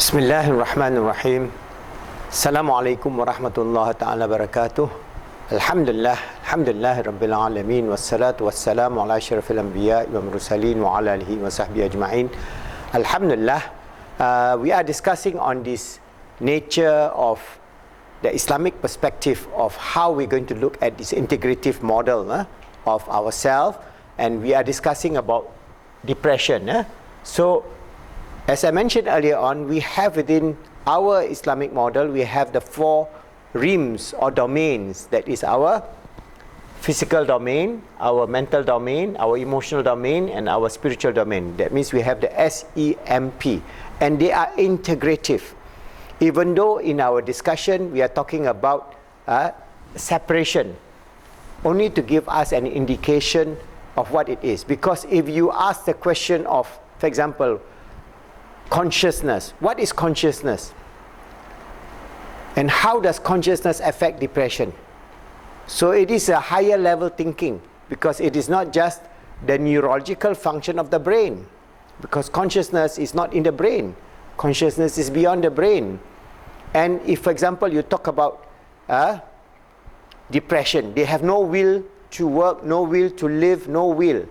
Bismillahirrahmanirrahim. Assalamualaikum warahmatullahi ta'ala wabarakatuh. Alhamdulillah Rabbil Alamin. Wassalatu wassalamu ala asyrafil anbiya wa mursalin wa ala alihi wa sahbihi ajma'in. Alhamdulillah, we are discussing on this nature of the Islamic perspective of how we're going to look at this integrative model of ourselves, and we are discussing about depression. So as I mentioned earlier on, we have within our Islamic model, we have the four realms or domains. That is our physical domain, our mental domain, our emotional domain, and our spiritual domain. That means we have the SEMP, and they are integrative. Even though in our discussion we are talking about separation, only to give us an indication of what it is. Because if you ask the question of, for example, consciousness, what is consciousness? And how does consciousness affect depression? So it is a higher level thinking, because it is not just the neurological function of the brain, because consciousness is not in the brain. Consciousness is beyond the brain. And if, for example, you talk about depression, they have no will to work, no will to live, no will.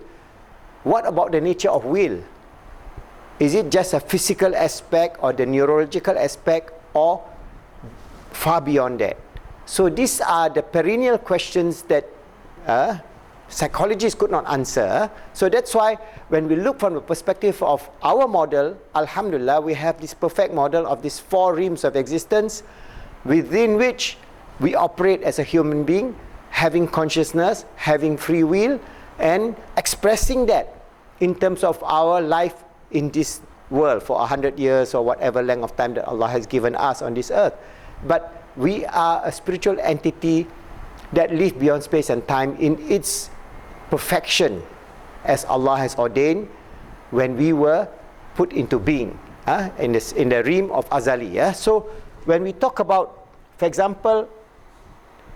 What about the nature of will? Is it just a physical aspect or the neurological aspect, or far beyond that? So these are the perennial questions that psychologists could not answer. So that's why when we look from the perspective of our model, Alhamdulillah, we have this perfect model of these four realms of existence within which we operate as a human being, having consciousness, having free will, and expressing that in terms of our life in this world for 100 years or whatever length of time that Allah has given us on this earth. But we are a spiritual entity that lives beyond space and time in its perfection, as Allah has ordained when we were put into being in the realm of Azali. So when we talk about, for example,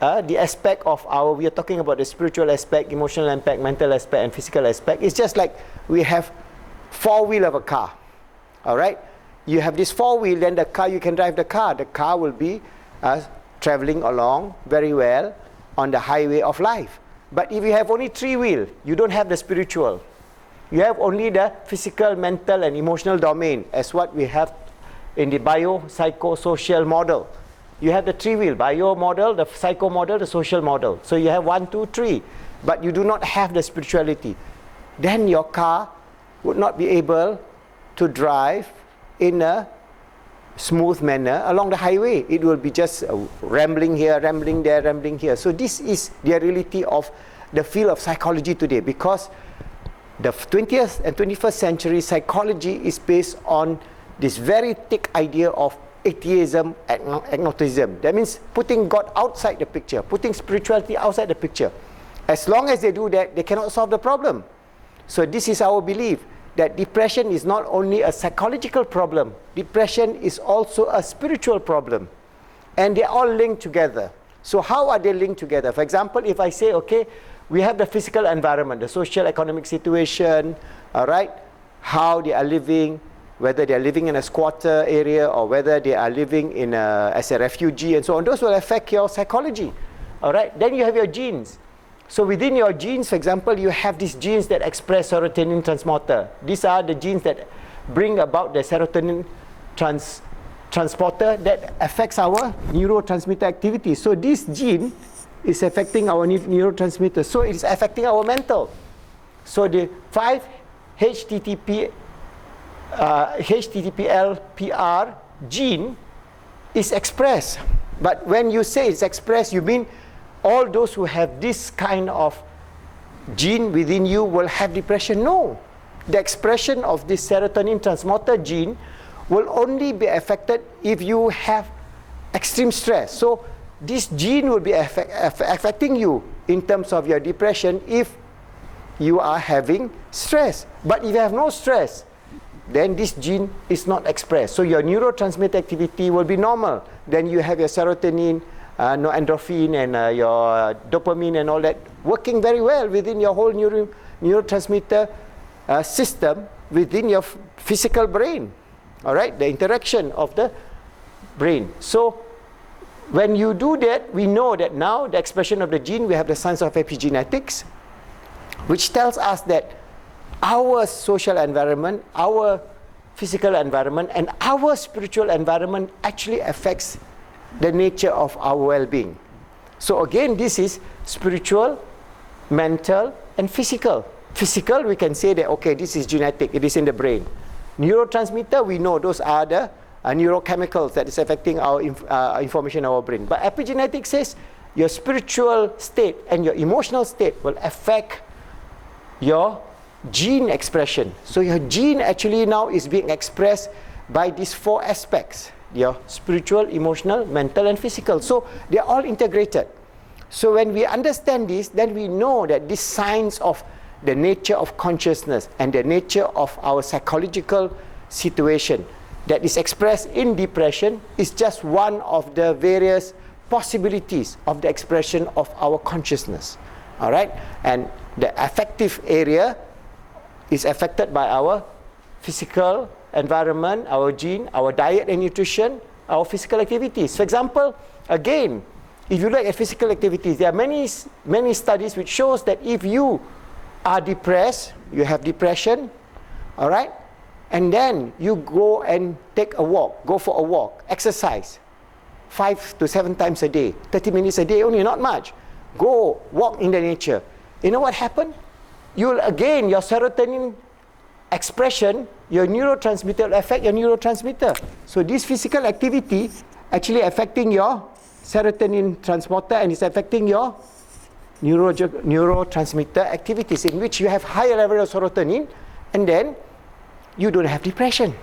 the aspect of we are talking about the spiritual aspect, emotional aspect, mental aspect, and physical aspect. It's just like we have four wheel of a car. All right, you have this four wheel, then the car, you can drive the car. The car will be traveling along very well on the highway of life. But if you have only three wheel, you don't have the spiritual. You have only the physical, mental, and emotional domain, as what we have in the bio-psycho-social model. You have the three wheel, bio model, the psycho model, the social model. So you have 1, 2, 3, but you do not have the spirituality. Then your car would not be able to drive in a smooth manner along the highway. It will be just rambling here, rambling there, rambling here. So this is the reality of the field of psychology today, because the 20th and 21st century psychology is based on this very thick idea of atheism, agnosticism. That means putting God outside the picture, putting spirituality outside the picture. As long as they do that, they cannot solve the problem. So this is our belief, that depression is not only a psychological problem, depression is also a spiritual problem. And they're all linked together. So how are they linked together? For example, if I say, okay, we have the physical environment, the social economic situation, all right, how they are living, whether they are living in a squatter area or whether they are living in as a refugee and so on, those will affect your psychology. All right, then you have your genes. So within your genes, for example, you have these genes that express serotonin transporter. These are the genes that bring about the serotonin transporter that affects our neurotransmitter activity. So this gene is affecting our neurotransmitter. So it's affecting our mental. So the 5 HTTPL-PR gene is expressed. But when you say it's expressed, you mean all those who have this kind of gene within you will have depression? No. The expression of this serotonin transporter gene will only be affected if you have extreme stress. So this gene will be affecting you in terms of your depression if you are having stress. But if you have no stress, then this gene is not expressed. So your neurotransmitter activity will be normal. Then you have your serotonin, no endorphin, and your dopamine and all that working very well within your whole neurotransmitter system within your physical brain. all right, the interaction of the brain. So when you do that, we know that now the expression of the gene, we have the science of epigenetics, which tells us that our social environment, our physical environment, and our spiritual environment actually affects the nature of our well-being. So again, this is spiritual, mental, and physical. Physical, we can say that, okay, this is genetic, it is in the brain. Neurotransmitter, we know those are the neurochemicals that is affecting our information in our brain. But epigenetics says your spiritual state and your emotional state will affect your gene expression. So your gene actually now is being expressed by these 4 aspects: your spiritual, emotional, mental, and physical. So they are all integrated. So when we understand this, then we know that this science of the nature of consciousness and the nature of our psychological situation that is expressed in depression is just one of the various possibilities of the expression of our consciousness. All right? And the affective area is affected by our physical environment, our gene, our diet and nutrition, our physical activities. For example, again, if you look at physical activities, there are many studies which shows that if you are depressed, you have depression, all right, and then you go and take a walk, go for a walk, exercise 5 to 7 times a day, 30 minutes a day only, not much. Go walk in the nature. You know what happened? You'll again, your serotonin expression, your neurotransmitter will affect your neurotransmitter. So this physical activity actually affecting your serotonin transporter and it's affecting your neurotransmitter activities, in which you have higher level of serotonin and then you don't have depression.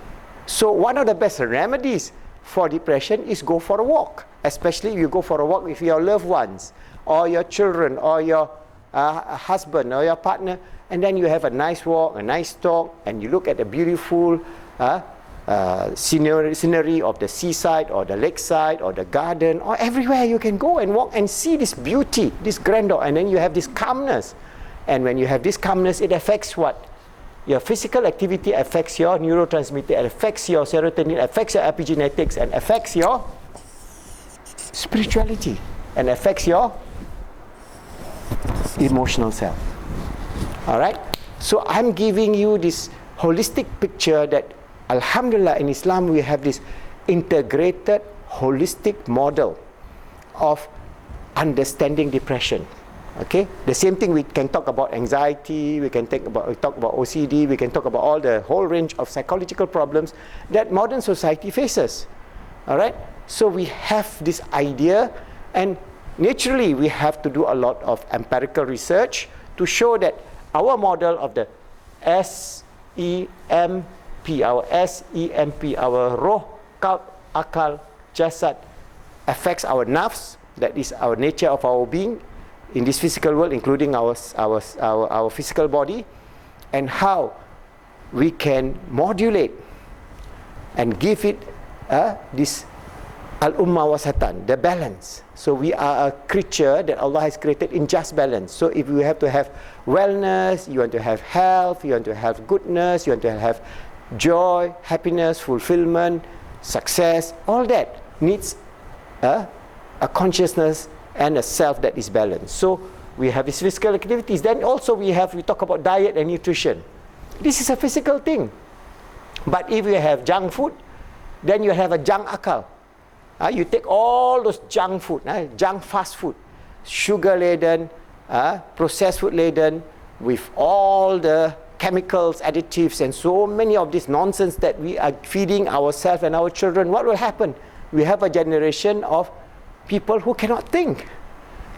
So one of the best remedies for depression is go for a walk, especially if you go for a walk with your loved ones or your children or your husband or your partner, and then you have a nice walk, a nice talk, and you look at the beautiful scenery of the seaside or the lakeside or the garden or everywhere you can go and walk and see this beauty, this grandeur, and then you have this calmness. And when you have this calmness, it affects what? Your physical activity affects your neurotransmitter, it affects your serotonin, affects your epigenetics, and affects your spirituality, and affects your emotional self. All right? So I'm giving you this holistic picture that, alhamdulillah, in Islam we have this integrated, holistic model of understanding depression. Okay? The same thing, we can talk about anxiety, we can talk about OCD, we can talk about all the whole range of psychological problems that modern society faces. All right? So we have this idea, and naturally we have to do a lot of empirical research to show that our model of the SEMP, our roh, qalb, akal, jasad, affects our nafs, that is our nature of our being in this physical world, including our physical body, and how we can modulate and give it this al-ummah wasatan, the balance. So we are a creature that Allah has created in just balance. So if you have to have wellness, you want to have health, you want to have goodness, you want to have joy, happiness, fulfillment, success, all that needs a consciousness and a self that is balanced. So we have these physical activities. Then also we talk about diet and nutrition. This is a physical thing. But if you have junk food, then you have a junk akal. You take all those junk food, junk fast food, sugar-laden, processed food-laden, with all the chemicals, additives, and so many of this nonsense that we are feeding ourselves and our children. What will happen? We have a generation of people who cannot think.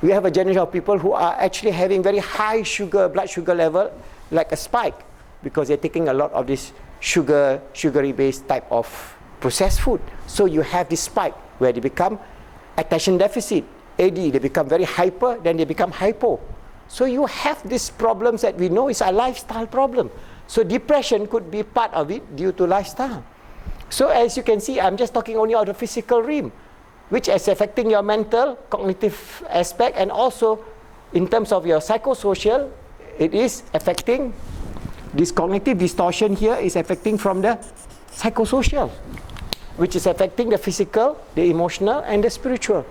We have a generation of people who are actually having very high blood sugar level, like a spike, because they're taking a lot of this sugary-based type of processed food. So you have this spike where they become attention deficit, AD, they become very hyper, then they become hypo. So you have these problems that we know is a lifestyle problem. So depression could be part of it due to lifestyle. So as you can see, I'm just talking only of the physical realm, which is affecting your mental, cognitive aspect, and also in terms of your psychosocial, it is affecting this cognitive distortion here is affecting from the psychosocial, which is affecting the physical, the emotional, and the spiritual.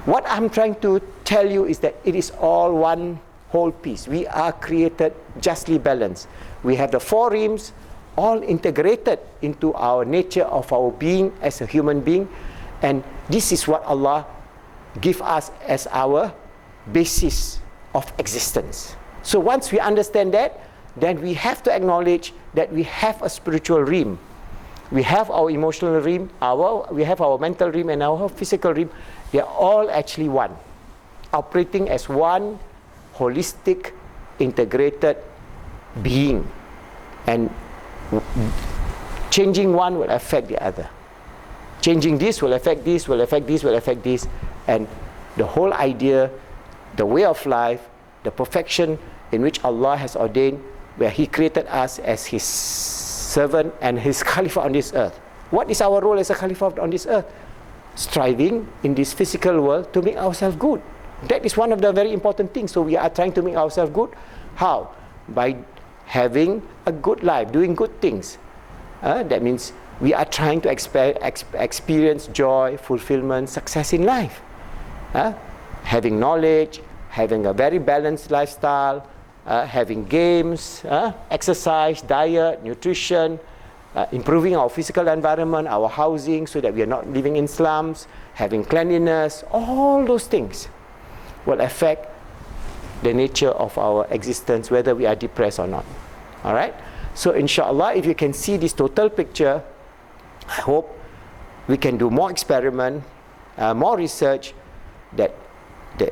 What I'm trying to tell you is that it is all one whole piece. We are created justly balanced. We have the 4 rims all integrated into our nature of our being as a human being, and this is what Allah give us as our basis of existence. So once we understand that, then we have to acknowledge that we have a spiritual rim. We have our emotional rim, we have our mental rim, and our physical rim. They are all actually one, operating as one holistic, integrated being. And changing one will affect the other. Changing this will affect this, will affect this, will affect this. And the whole idea, the way of life, the perfection in which Allah has ordained, where He created us as His servant and His Khalifa on this earth. What is our role as a Khalifa on this earth? Striving in this physical world to make ourselves good. That is one of the very important things. So we are trying to make ourselves good. How? By having a good life, doing good things. That means we are trying to experience joy, fulfillment, success in life. Having knowledge, having a very balanced lifestyle, having games, exercise, diet, nutrition, improving our physical environment, our housing, so that we are not living in slums, having cleanliness. All those things will affect the nature of our existence, whether we are depressed or not. All right? So inshallah, if you can see this total picture, I hope we can do more experiment, more research, that the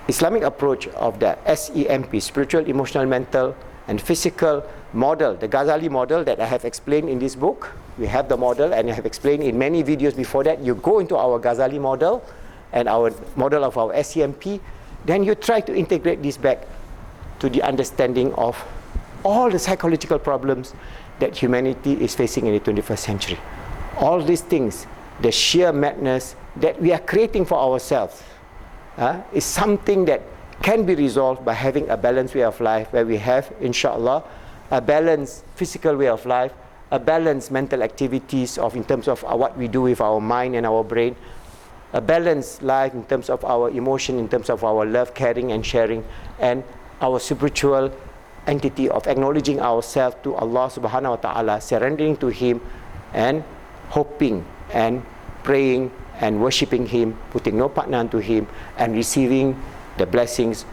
Islamic approach of the SEMP, spiritual, emotional, mental, and physical model, the Ghazali model that I have explained in this book. We have the model, and I have explained in many videos before that. You go into our Ghazali model and our model of our SEMP, then you try to integrate this back to the understanding of all the psychological problems that humanity is facing in the 21st century. All these things, the sheer madness that we are creating for ourselves, is something that can be resolved by having a balanced way of life, where we have, inshallah, a balanced physical way of life, a balanced mental activities in terms of what we do with our mind and our brain, a balanced life in terms of our emotion, in terms of our love, caring and sharing, and our spiritual entity of acknowledging ourselves to Allah subhanahu wa ta'ala, surrendering to Him, and hoping and praying and worshipping Him, putting no partner unto Him, and receiving the blessings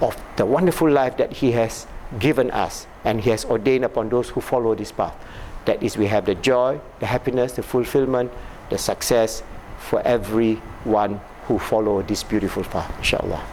of the wonderful life that He has given us and He has ordained upon those who follow this path. That is, we have the joy, the happiness, the fulfillment, the success for everyone who follow this beautiful path, inshallah.